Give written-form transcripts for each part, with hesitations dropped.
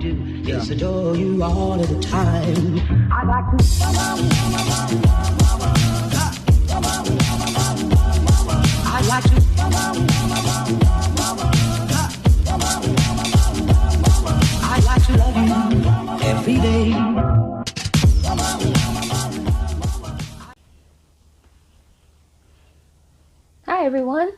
do is adore you all of the time. I like to. I like to. I like to love you every day. Hi everyone,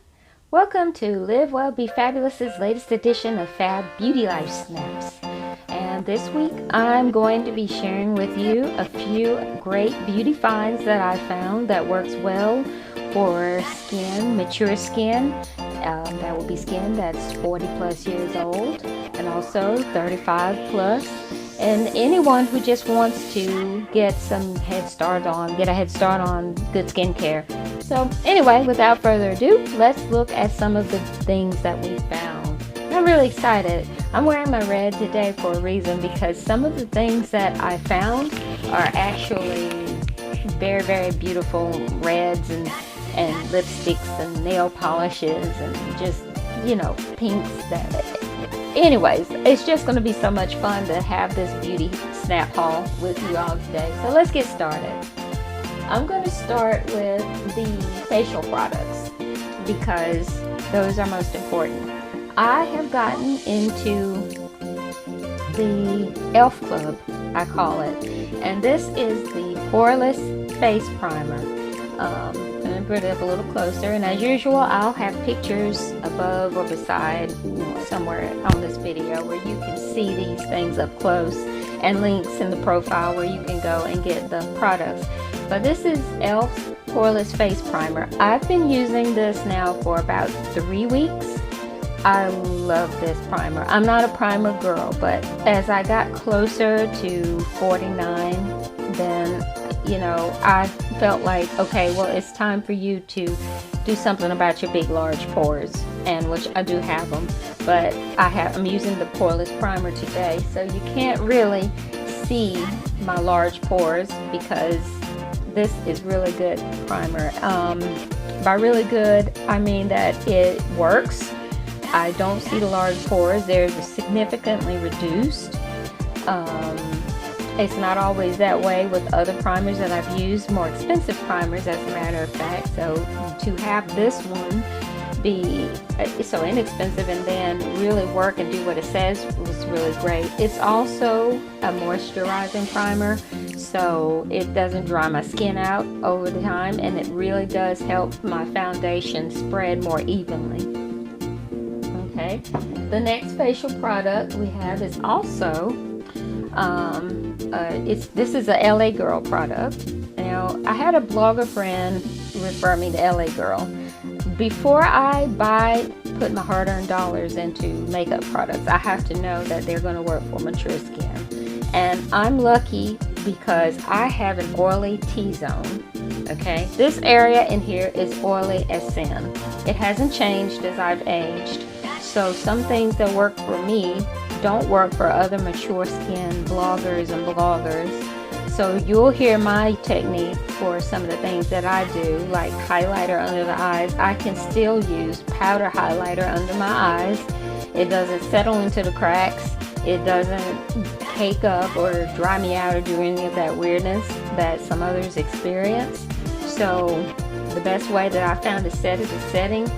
welcome to Live Well Be Fabulous's latest edition of Fab Beauty Life Snaps. And this week I'm going to be sharing with you a few great beauty finds that I found that works well for skin, mature skin. That will be skin that's 40 plus years old and also 35 plus. And anyone who just wants to get a head start on good skincare. So anyway, without further ado, let's look at some of the things that we found. I'm really excited. I'm wearing my red today for a reason, because some of the things that I found are actually very, very beautiful reds and lipsticks and nail polishes and just, you know, pinks. Anyways, it's just going to be so much fun to have this beauty snap haul with you all today. So let's get started. I'm going to start with the facial products because those are most important. I have gotten into the e.l.f. Club, I call it, and this is the poreless face primer. I'm going to put it up a little closer, and as usual I'll have pictures above or beside, somewhere on this video where you can see these things up close, and links in the profile where you can go and get the products. But this is e.l.f.'s poreless face primer. I've been using this now for about 3 weeks. I love this primer. I'm not a primer girl, but as I got closer to 49, then I felt like, okay, well, it's time for you to do something about your big large pores, and which I do have them, but I'm using the poreless primer today, so you can't really see my large pores because this is really good primer. By really good, I mean that it works. I don't see the large pores. They're significantly reduced. It's not always that way with other primers that I've used, more expensive primers as a matter of fact. So to have this one be so inexpensive and then really work and do what it says was really great. It's also a moisturizing primer, so it doesn't dry my skin out over the time, and it really does help my foundation spread more evenly. Okay, the next facial product we have is also this is a LA Girl product. Now, I had a blogger friend refer me to LA Girl. Before I put my hard-earned dollars into makeup products, I have to know that they're going to work for mature skin. And I'm lucky because I have an oily T-zone. Okay, this area in here is oily as sin. It hasn't changed as I've aged. So some things that work for me don't work for other mature skin bloggers and bloggers. So you'll hear my technique for some of the things that I do, like highlighter under the eyes. I can still use powder highlighter under my eyes. It doesn't settle into the cracks. It doesn't cake up or dry me out or do any of that weirdness that some others experience. So the best way that I found to set it is setting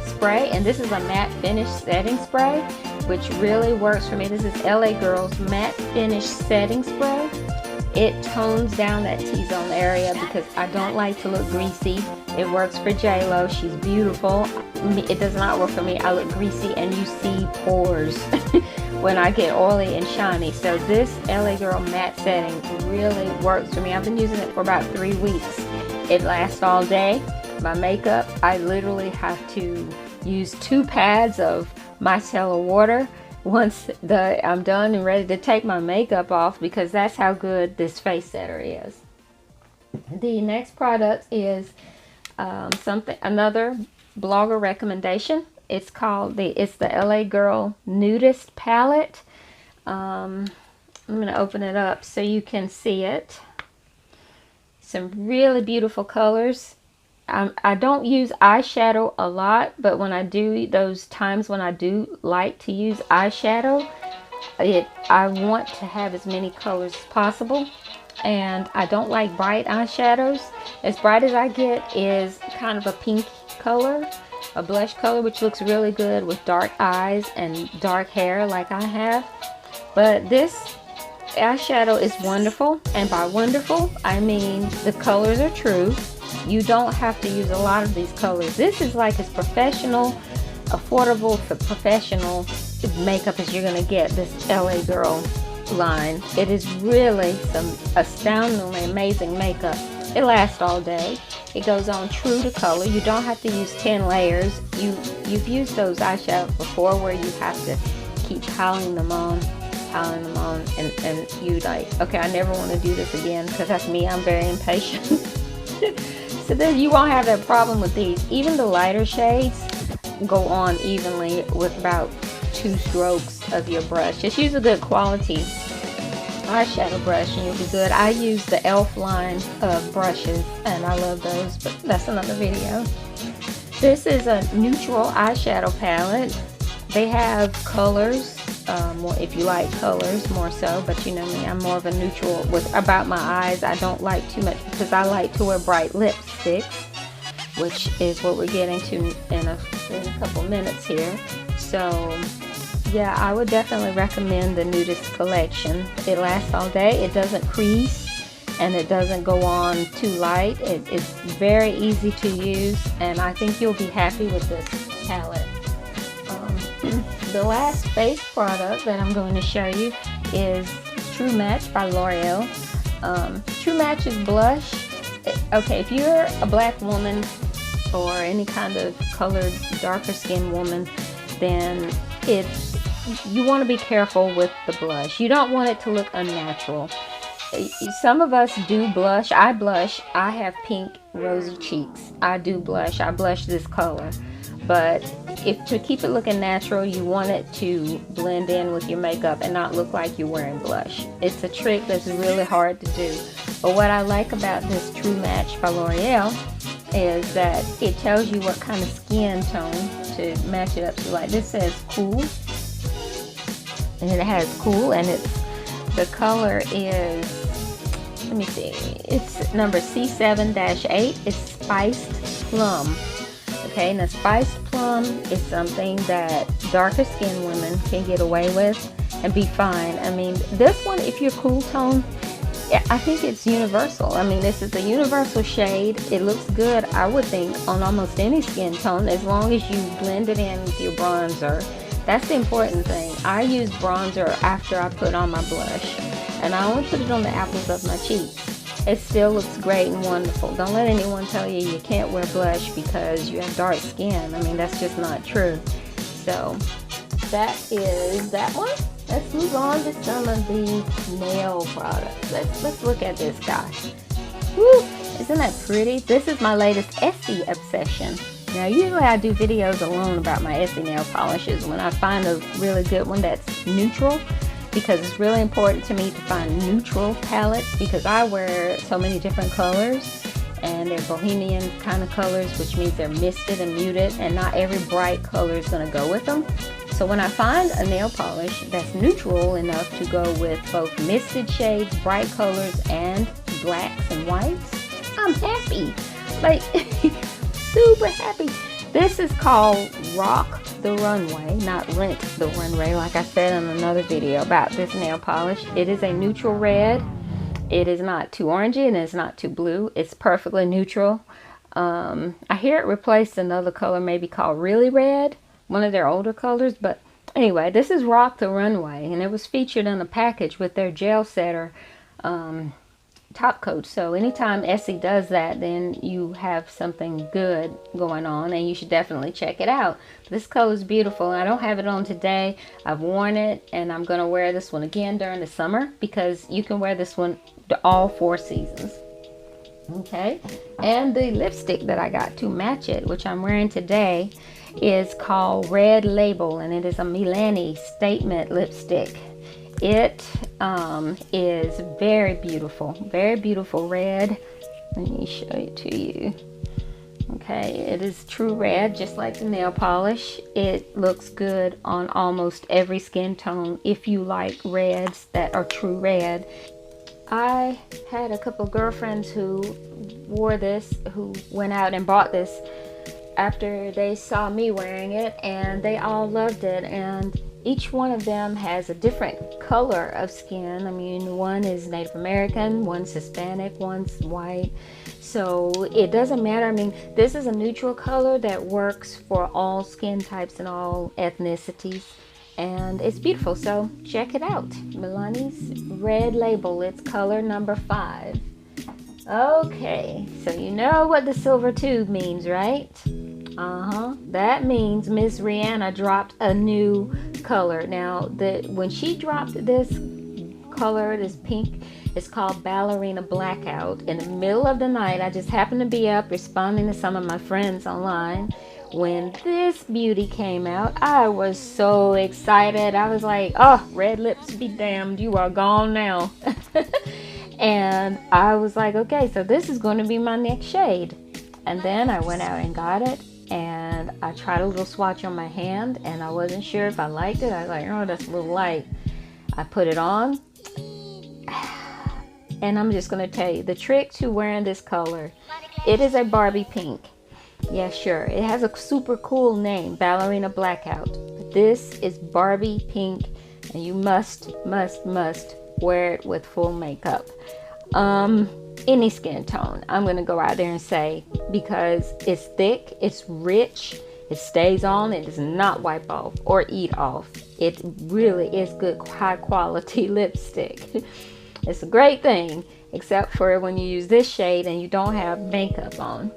spray, and this is a matte finish setting spray, which really works for me. This is LA Girl's matte finish setting spray. It tones down that T-zone area because I don't like to look greasy. It works for J-Lo. She's beautiful. It does not work for me. I look greasy and you see pores when I get oily and shiny. So this LA Girl matte setting really works for me. I've been using it for about 3 weeks. It lasts all day. My makeup, I literally have to use 2 pads of micellar water once I'm done and ready to take my makeup off, because that's how good this face setter is. The next product is another blogger recommendation. It's the LA Girl Nudist palette. I'm going to open it up so you can see it. Some really beautiful colors. I don't use eyeshadow a lot, but when I do, those times when I do like to use eyeshadow, I want to have as many colors as possible, and I don't like bright eyeshadows. As bright as I get is kind of a pink color, a blush color, which looks really good with dark eyes and dark hair like I have. But this eyeshadow is wonderful, and by wonderful I mean the colors are true. You don't have to use a lot of these colors. This is like as professional, affordable for professional makeup as you're gonna get, this LA Girl line. It is really some astoundingly amazing makeup. It lasts all day. It goes on true to color. You don't have to use 10 layers. You've used those eyeshadows before where you have to keep piling them on, and you like, okay, I never want to do this again, because that's me. I'm very impatient. So then you won't have that problem with these. Even the lighter shades go on evenly with about 2 strokes of your brush. Just use a good quality eyeshadow brush and you'll be good. I use the e.l.f. line of brushes and I love those, but that's another video. This is a neutral eyeshadow palette. They have colors, more if you like colors more so, but you know me, I'm more of a neutral about my eyes. I don't like too much because I like to wear bright lipsticks, which is what we're getting to in a couple minutes here. So yeah, I would definitely recommend the Nudist collection. It lasts all day, it doesn't crease, and it doesn't go on too light. It's very easy to use, and I think you'll be happy with this palette. The last face product that I'm going to show you is True Match by Loreal. True Match is blush. Okay, if you're a black woman or any kind of colored, darker skinned woman, then you want to be careful with the blush. You don't want it to look unnatural. Some of us do blush. I blush. I have pink, rosy cheeks. I do blush. I blush this color. But to keep it looking natural, you want it to blend in with your makeup and not look like you're wearing blush. It's a trick that's really hard to do. But what I like about this True Match by L'Oreal is that it tells you what kind of skin tone to match it up to. Like this says cool, and it has cool, and the color is, let me see, it's number C7-8. It's Spiced Plum. Okay, now Spiced Plum is something that darker skinned women can get away with and be fine. I mean, this one, if you're cool tone, I think it's universal. I mean, this is a universal shade. It looks good, I would think, on almost any skin tone, as long as you blend it in with your bronzer. That's the important thing. I use bronzer after I put on my blush, and I only put it on the apples of my cheeks. It still looks great and wonderful. Don't let anyone tell you you can't wear blush because you have dark skin. I mean, that's just not true. So that is that one. Let's move on to some of the nail products. Let's look at this guy. Woo! Isn't that pretty? This is my latest Essie obsession. Now, usually I do videos alone about my Essie nail polishes when I find a really good one that's neutral, because it's really important to me to find neutral palettes because I wear so many different colors, and they're bohemian kind of colors, which means they're misted and muted, and not every bright color is going to go with them. So when I find a nail polish that's neutral enough to go with both misted shades, bright colors, and blacks and whites, I'm happy. Like, super happy. This is called Rock the Runway, not Rent the Runway, like I said in another video about this nail polish. It is a neutral red. It is not too orangey and it's not too blue. It's perfectly neutral. I hear it replaced another color maybe called Really Red, one of their older colors. But anyway, this is Rock the Runway, and it was featured in a package with their gel setter top coat. So anytime Essie does that, then you have something good going on, and you should definitely check it out. This color is beautiful. I don't have it on today. I've worn it, and I'm going to wear this one again during the summer, because you can wear this one to all 4 seasons. Okay, and the lipstick that I got to match it, which I'm wearing today, is called Red Label, and it is a Milani Statement lipstick. It is very beautiful red. Let me show it to you. Okay, it is true red, just like the nail polish. It looks good on almost every skin tone if you like reds that are true red. I had a couple girlfriends who wore this, who went out and bought this after they saw me wearing it, and they all loved it. And each one of them has a different color of skin. I mean, one is Native American, one's Hispanic, one's white. So it doesn't matter. I mean, this is a neutral color that works for all skin types and all ethnicities. And it's beautiful. So check it out. Milani's Red Label. It's color number 5. Okay, so you know what the silver tube means, right? That means Miss Rihanna dropped a new color. Now, when she dropped this color, this pink, it's called Ballerina Blackout. In the middle of the night, I just happened to be up responding to some of my friends online. When this beauty came out, I was so excited. I was like, oh, red lips be damned, you are gone now. And I was like, okay, so this is going to be my next shade. And then I went out and got it, and I tried a little swatch on my hand, and I wasn't sure if I liked it. I was like, oh, that's a little light. I put it on, and I'm just going to tell you the trick to wearing this color. It is a Barbie Pink. Yeah, sure. It has a super cool name, Ballerina Blackout. But this is Barbie Pink, and you must wear it with full makeup. Any skin tone, I'm going to go out there and say, because it's thick, it's rich, it stays on, it does not wipe off or eat off. It really is good, high quality lipstick. It's a great thing, except for when you use this shade and you don't have makeup on.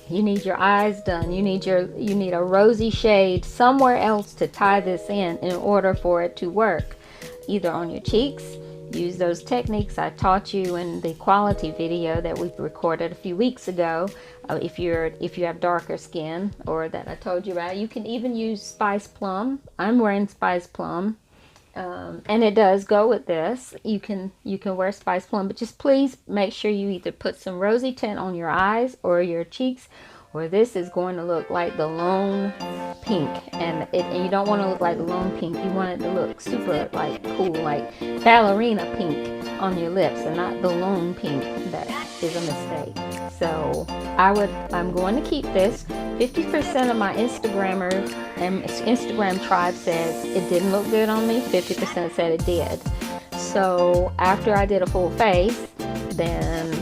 You need your eyes done. You need a rosy shade somewhere else to tie this in order for it to work. Either on your cheeks, use those techniques I taught you in the quality video that we recorded a few weeks ago. If you have darker skin, or that I told you about, you can even use Spice Plum. I'm wearing Spice Plum, and it does go with this. You can wear Spice Plum, but just please make sure you either put some rosy tint on your eyes or your cheeks, or this is going to look like the lone pink, and you don't want to look like the lone pink. You want it to look super like cool, like ballerina pink on your lips, and not the lone pink. That is a mistake. So I'm going to keep this. 50% of my Instagrammer and Instagram tribe says it didn't look good on me. 50% said it did. So after I did a full face, then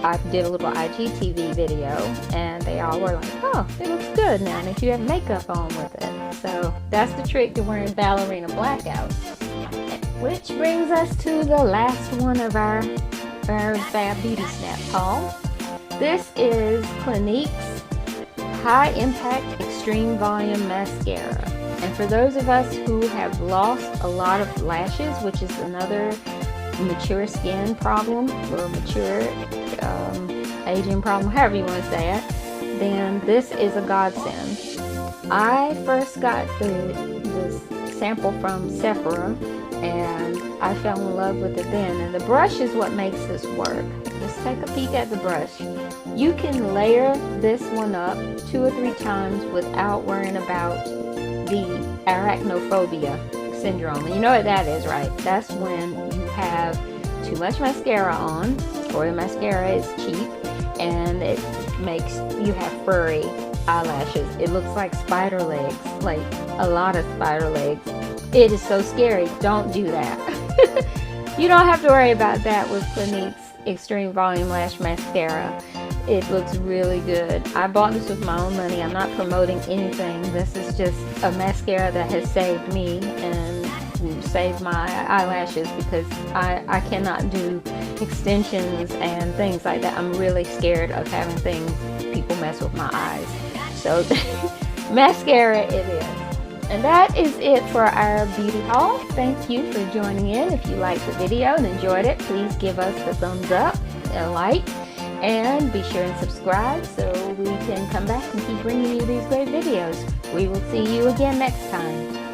I did a little IGTV video, and they all were like, oh, it looks good now, and if you have makeup on with it. So that's the trick to wearing Ballerina Blackout. Which brings us to the last one of our Fab Beauty Snap haul. This is Clinique's High Impact Extreme Volume Mascara. And for those of us who have lost a lot of lashes, which is another mature skin problem, or mature aging problem, however you want to say it, then this is a godsend. I first got the sample from Sephora, and I fell in love with it then. And the brush is what makes this work. Just take a peek at the brush. You can layer this one up 2 or 3 times without worrying about the arachnophobia syndrome. And you know what that is, right? That's when you have too much mascara on, or the mascara is cheap, and it makes you have furry eyelashes. It looks like spider legs, like a lot of spider legs. It is so scary. Don't do that. You don't have to worry about that with Clinique's Extreme Volume Lash Mascara. It looks really good. I bought this with my own money. I'm not promoting anything. This is just a mascara that has saved me and saved my eyelashes, because I cannot do extensions and things like that. I'm really scared of having people mess with my eyes. So mascara it is. And that is it for our beauty haul. Thank you for joining in. If you liked the video and enjoyed it, please give us a thumbs up, a like, and be sure and subscribe so we can come back and keep bringing you these great videos. We will see you again next time.